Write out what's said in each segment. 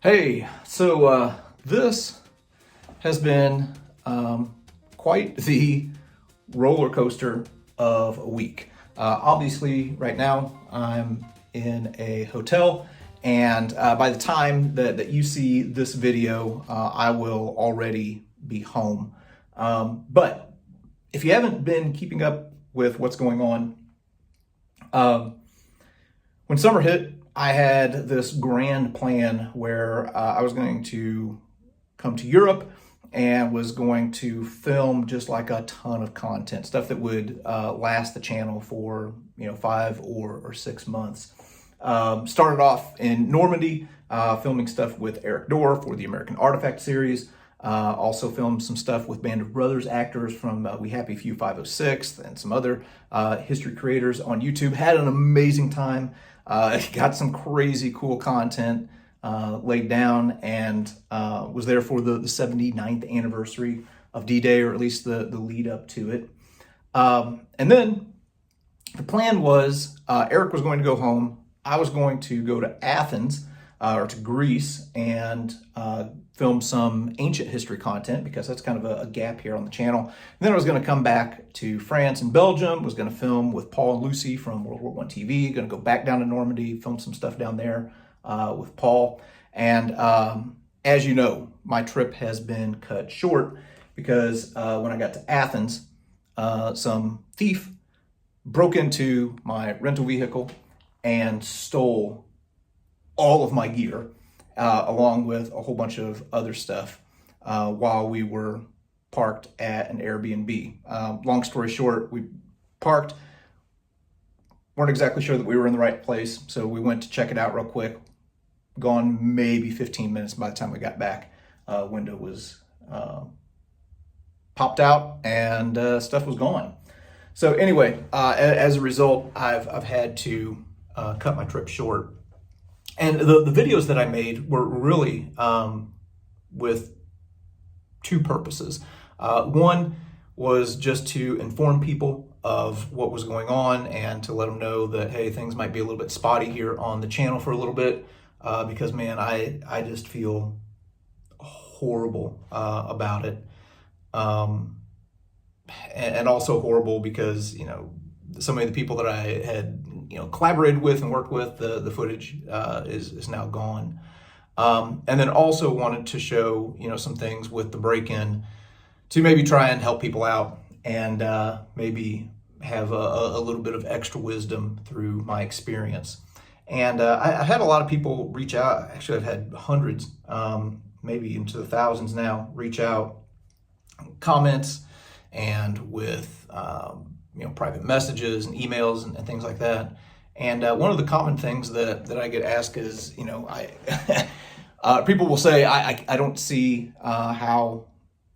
Hey, so this has been quite the roller coaster of a week. Obviously, right now I'm in a hotel, and by the time that you see this video, I will already be home. But if you haven't been keeping up with what's going on, um, when summer hit, I had this grand plan where I was going to come to Europe and was going to film just like a ton of content, stuff that would last the channel for 5 or 6 months. Started off in Normandy, filming stuff with Eric Dorr for the American Artifact series. Also filmed some stuff with Band of Brothers actors from We Happy Few 506 and some other history creators on YouTube. Had an amazing time. Got some crazy cool content laid down, and was there for the 79th anniversary of D-Day, or at least the lead up to it. And then the plan was Eric was going to go home. I was going to go to Athens or to Greece and film some ancient history content, because that's kind of a gap here on the channel. And then I was going to come back to France and Belgium, was going to film with Paul and Lucy from World War I TV, going to go back down to Normandy, film some stuff down there with Paul. And as you know, my trip has been cut short because when I got to Athens, some thief broke into my rental vehicle and stole all of my gear, along with a whole bunch of other stuff while we were parked at an Airbnb. Long story short, we parked, weren't exactly sure that we were in the right place, so we went to check it out real quick. Gone maybe 15 minutes by the time we got back. Window was popped out and stuff was gone. So anyway, as a result, I've had to cut my trip short. And the videos that I made were really with two purposes. One was just to inform people of what was going on and to let them know that, hey, things might be a little bit spotty here on the channel for a little bit, because, man, I just feel horrible about it. And also horrible because, so many of the people that I had collaborated with and worked with, the footage is now gone. And then also wanted to show some things with the break-in to maybe try and help people out, and maybe have a little bit of extra wisdom through my experience. And I had a lot of people reach out. Actually, I've had hundreds, maybe into the thousands now, reach out, comments, and with private messages and emails and things like that. And one of the common things that I get asked is, people will say, I don't see how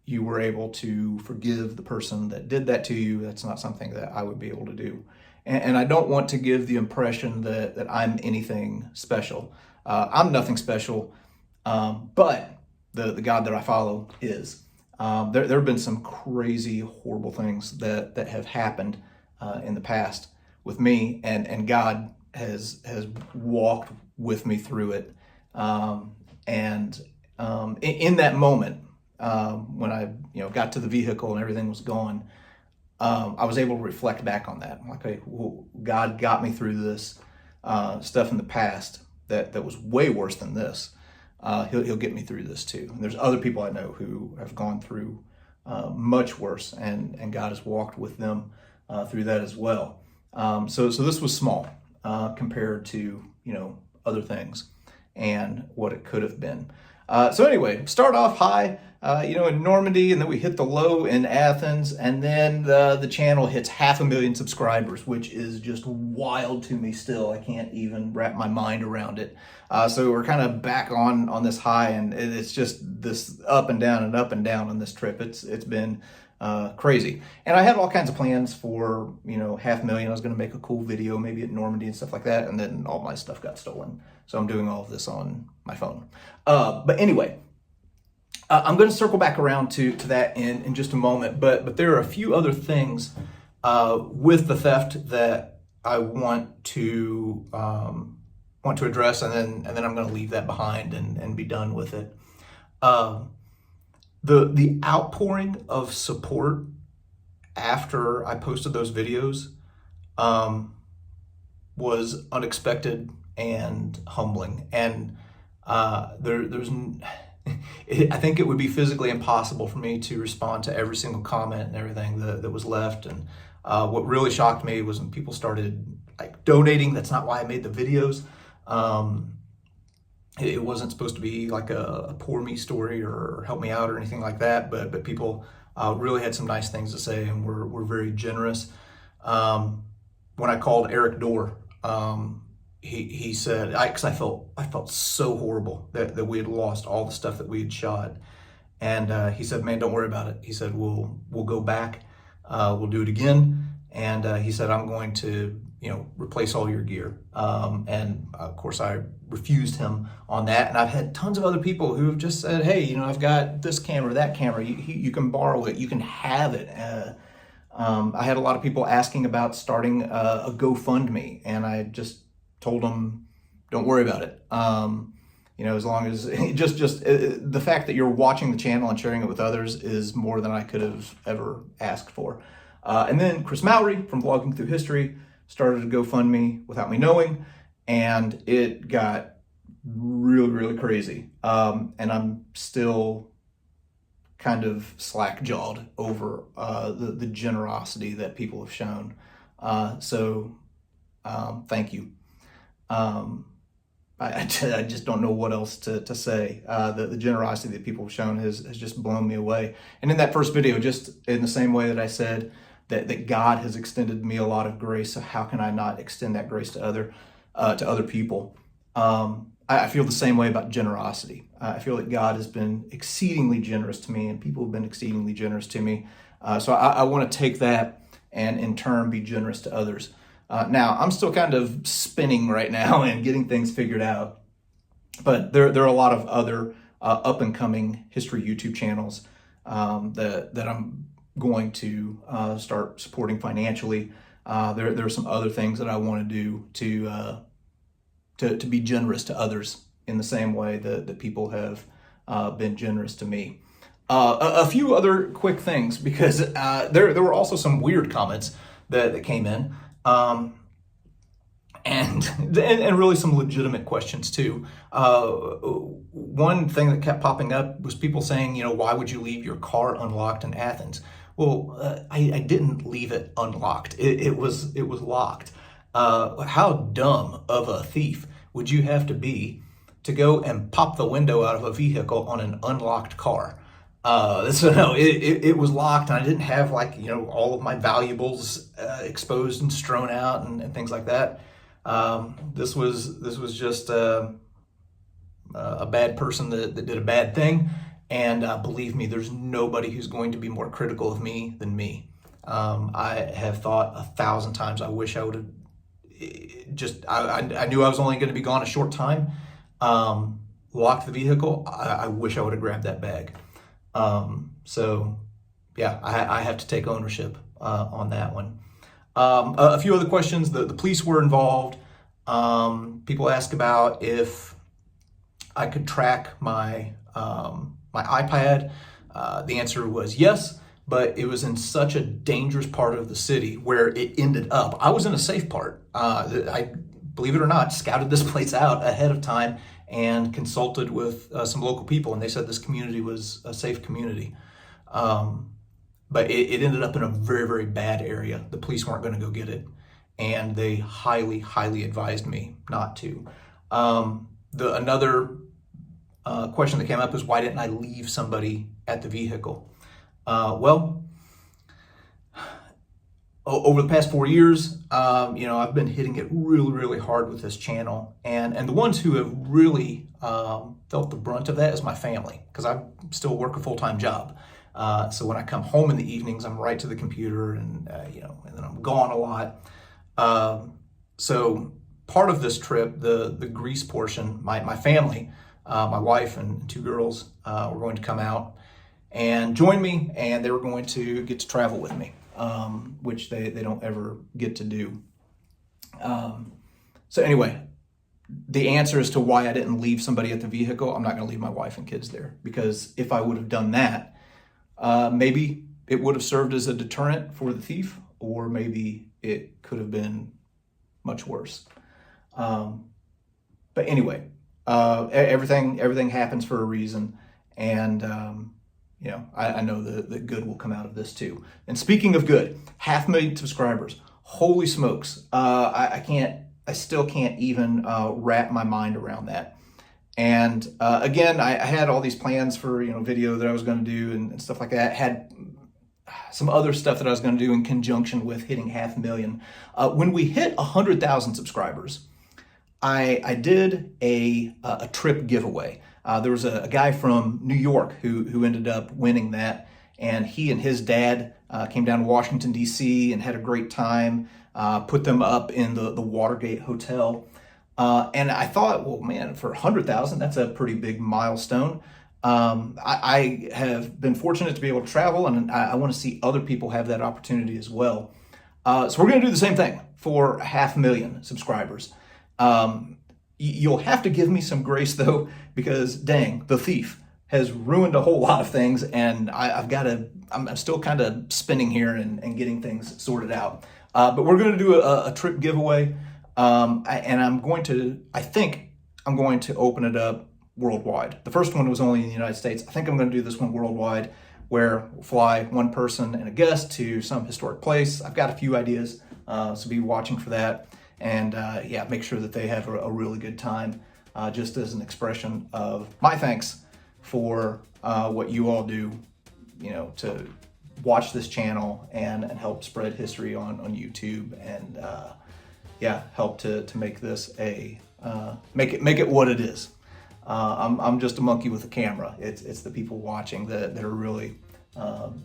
you were able to forgive the person that did that to you. That's not something that I would be able to do. And I don't want to give the impression that I'm anything special. I'm nothing special, but the God that I follow is. There have been some crazy, horrible things that have happened in the past with me, and God has walked with me through it. In that moment, when I got to the vehicle and everything was gone, I was able to reflect back on that. I'm like, okay, well, God got me through this stuff in the past that was way worse than this. He'll get me through this too. And there's other people I know who have gone through much worse, and God has walked with them through that as well. So this was small compared to other things and what it could have been. So anyway, start off high, in Normandy, and then we hit the low in Athens, and then the channel hits 500,000 subscribers, which is just wild to me still. I can't even wrap my mind around it. So we're kind of back on this high, and it's just this up and down and up and down on this trip. It's been crazy. And I had all kinds of plans for, 500,000. I was going to make a cool video, maybe at Normandy and stuff like that. And then all my stuff got stolen. So I'm doing all of this on my phone. But anyway, I'm going to circle back around to that in just a moment. But there are a few other things with the theft that I want to want to address, and then I'm going to leave that behind and be done with it. The outpouring of support after I posted those videos was unexpected and humbling. And I think it would be physically impossible for me to respond to every single comment and everything that was left. And what really shocked me was when people started like donating. That's not why I made the videos. It wasn't supposed to be like a poor me story or help me out or anything like that. But people really had some nice things to say and were very generous. When I called Eric Dorr, he said, because I felt so horrible that we had lost all the stuff that we had shot. And he said, man, don't worry about it. He said, we'll go back, we'll do it again. And he said, I'm going to, replace all your gear. And of course I refused him on that. And I've had tons of other people who have just said, hey, I've got this camera, that camera, you can borrow it, you can have it. I had a lot of people asking about starting a GoFundMe, and I just told them, don't worry about it. As long as just the fact that you're watching the channel and sharing it with others is more than I could have ever asked for. And then Chris Mowry from Vlogging Through History started a GoFundMe without me knowing, and it got really, really crazy. And I'm still kind of slack-jawed over the generosity that people have shown. So thank you. I just don't know what else to say. The generosity that people have shown has just blown me away. And in that first video, just in the same way that I said that God has extended me a lot of grace, so how can I not extend that grace to other people? I feel the same way about generosity. I feel that God has been exceedingly generous to me, and people have been exceedingly generous to me. So I want to take that and in turn be generous to others. Now, I'm still kind of spinning right now and getting things figured out, but there are a lot of other up-and-coming history YouTube channels that I'm going to start supporting financially. There are some other things that I want to do to be generous to others in the same way that people have been generous to me. A few other quick things, because there were also some weird comments that came in. And really some legitimate questions too. One thing that kept popping up was people saying, why would you leave your car unlocked in Athens? Well, I didn't leave it unlocked. It was locked. How dumb of a thief would you have to be to go and pop the window out of a vehicle on an unlocked car? So no, it was locked, and I didn't have all of my valuables exposed and strewn out and things like that. This was just a bad person that did a bad thing, and believe me, there's nobody who's going to be more critical of me than me. I have thought 1,000 times, I wish I would have I knew I was only going to be gone a short time. Locked the vehicle. I wish I would have grabbed that bag. So yeah, I have to take ownership on that one. A few other questions. The police were involved. People ask about if I could track my my iPad. The answer was yes, but it was in such a dangerous part of the city where it ended up. I was in a safe part. I, believe it or not, scouted this place out ahead of time and consulted with some local people, and they said this community was a safe community. But it ended up in a very, very bad area. The police weren't going to go get it, and they highly, highly advised me not to. Another question that came up is, why didn't I leave somebody at the vehicle? Well, over the past 4 years, I've been hitting it really, really hard with this channel, and the ones who have really felt the brunt of that is my family, because I still work a full-time job. So when I come home in the evenings, I'm right to the computer, and and then I'm gone a lot. So part of this trip, the Greece portion, my family, my wife and 2 girls, were going to come out and join me, and they were going to get to travel with me, which they don't ever get to do. So anyway, the answer as to why I didn't leave somebody at the vehicle, I'm not going to leave my wife and kids there, because if I would have done that, maybe it would have served as a deterrent for the thief, or maybe it could have been much worse. But anyway, everything happens for a reason, and I know that good will come out of this too. And speaking of good, 500,000 subscribers. Holy smokes! I still can't even wrap my mind around that. And again, I had all these plans for video that I was going to do and stuff like that. Had some other stuff that I was going to do in conjunction with hitting 500,000. When we hit 100,000 subscribers, I did a trip giveaway. There was a guy from New York who ended up winning that, and he and his dad came down to Washington, D.C. and had a great time. Put them up in the Watergate Hotel. And I thought, well, man, for 100,000, that's a pretty big milestone. I have been fortunate to be able to travel, and I want to see other people have that opportunity as well. So we're going to do the same thing for 500,000 subscribers. You'll have to give me some grace, though, because dang, the thief has ruined a whole lot of things, and I'm still kind of spinning here and getting things sorted out. But we're going to do a trip giveaway, and I think I'm going to open it up worldwide. The first one was only in the United States. I think I'm going to do this one worldwide, where we'll fly one person and a guest to some historic place. I've got a few ideas, so be watching for that. And make sure that they have a really good time, just as an expression of my thanks for what you all do, to watch this channel and help spread history on YouTube, and help to make this make it what it is. I'm just a monkey with a camera. It's the people watching that are really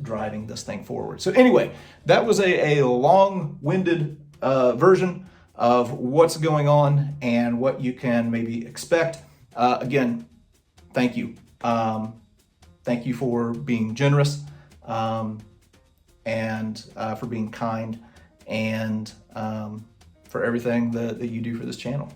driving this thing forward. So anyway, that was a long-winded version of what's going on and what you can maybe expect. Again, thank you. Thank you for being generous, and for being kind, and for everything that you do for this channel.